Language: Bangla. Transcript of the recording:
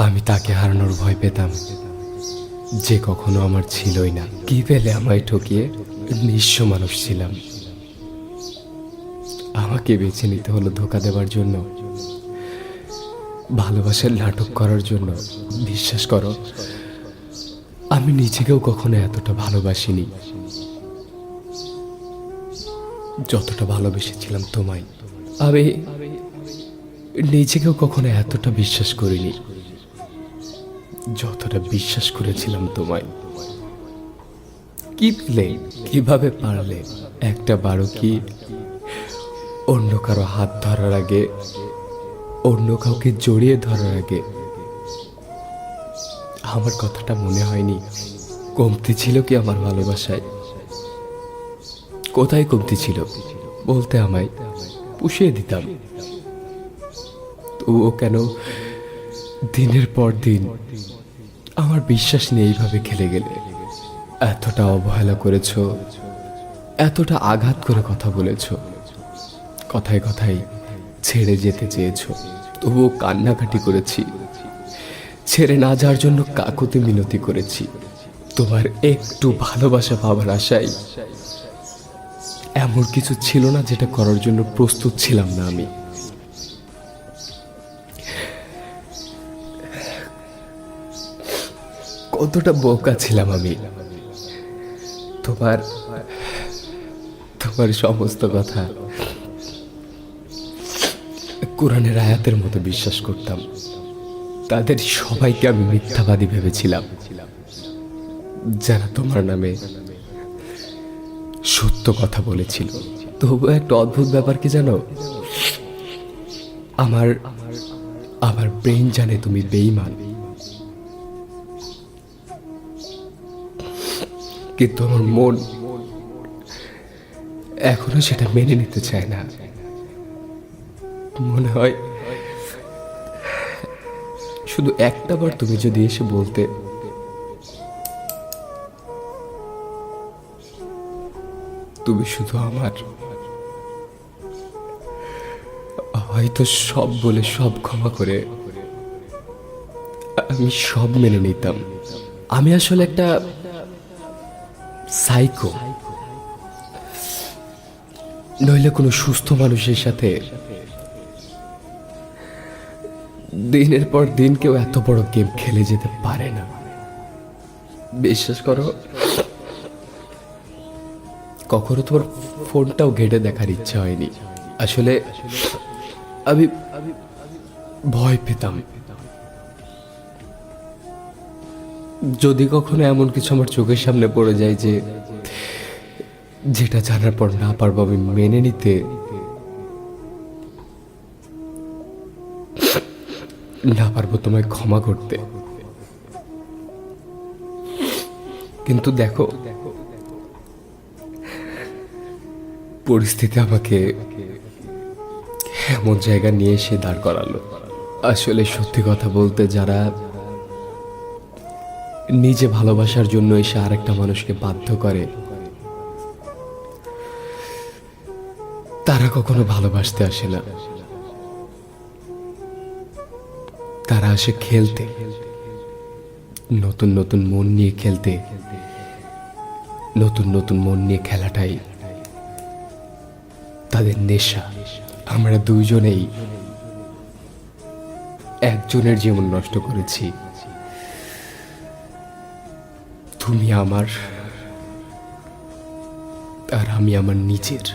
আমি তাকে হারানোর ভয় পেতাম, যে কখনো আমার ছিলই না। কি পেলে আমায় ঠকিয়ে নিঃস্ব মানুষ ছিলাম। আমাকে বেছে নিতে হলো ধোঁকা দেওয়ার জন্য, ভালোবাসার নাটক করার জন্য। বিশ্বাস করো, আমি নিজেকেও কখনো এতটা ভালোবাসিনি যতটা ভালোবেসেছিলাম তোমায়। আমি নিজেকেও কখনো এতটা বিশ্বাস করিনি যতটা বিশ্বাস করেছিলাম তোমায়। কি পেলে, কিভাবে পারলে একটা বারো কি অন্য কারো হাত ধরার আগে, অন্য কাউকে জড়িয়ে ধরার আগে আমার কথাটা মনে হয়নি? কমতি ছিল কি আমার ভালোবাসায়? কোথায় কমতি ছিল বলতে আমায়, পুষিয়ে দিতাম। তবুও কেন দিনের পর দিন আমার বিশ্বাস নিয়ে এইভাবে খেলে গেলে? এতটা অবহেলা করেছ, এতটা আঘাত করে কথা বলেছ, কথায় কথায় ছেড়ে যেতে চেয়েছ, তবুও কান্নাকাটি করেছি। ছেড়ে না যাওয়ার জন্য কাকুতি মিনতি করেছি, তোমার একটু ভালোবাসা পাবার আশায়। এমন কিছু ছিল না যেটা করার জন্য প্রস্তুত ছিলাম না আমি। কতটা বোকা ছিলাম আমি। তোমার তোমার সমস্ত কথা কোরআনের আয়াতের মতো বিশ্বাস করতাম। তাদের সবাইকে আমি মিথ্যাবাদী ভেবেছিলাম, যারা তোমার নামে সত্য কথা বলেছিল। তবু একটা অদ্ভুত ব্যাপার কি জানো, আমার আমার ব্রেন জানে তুমি বেঈমান, কিন্তু আমার মন এখনো সেটা মেনে নিতে চায় না। মনে হয় শুধু একটা বার তুমি যদি এসে বলতে, তুমি শুধু আমার, হয়তো সব বলে সব ক্ষমা করে আমি সব মেনে নিতাম। আমি আসলে একটা সাইকো, নইলে কোনো সুস্থ মানুষের সাথে দিনের পর দিন কেউ এত বড় গেম খেলে যেতে পারে না। বিশ্বাস করো, কখনো তোমার ফোনটাও ঘেটে দেখার ইচ্ছা হয়নি। আসলে আমি ভয় পেতাম, যদি কখনো এমন কিছু আমার চোখের সামনে পড়ে যায় যে যেটা জানার পর না পারবো আমি মেনে নিতে, না পারবো তোমায় ক্ষমা করতে। কিন্তু দেখো, পরিস্থিতি আমাকে এমন জায়গা নিয়ে এসে দাঁড় করালো। আসলে সত্যি কথা বলতে, যারা নিজে ভালোবাসার জন্য এসে আরেকটা মানুষকে বাধ্য করে, তারা কখনো ভালোবাসতে আসে না। তারা আসে খেলতে, নতুন নতুন মন নিয়ে খেলতে। নতুন নতুন মন নিয়ে খেলাটাই তাদের নেশা। আমরা দুইজনেই একজনের জীবন নষ্ট করেছি। তুমি আমার, আর আমি আমার নিজের।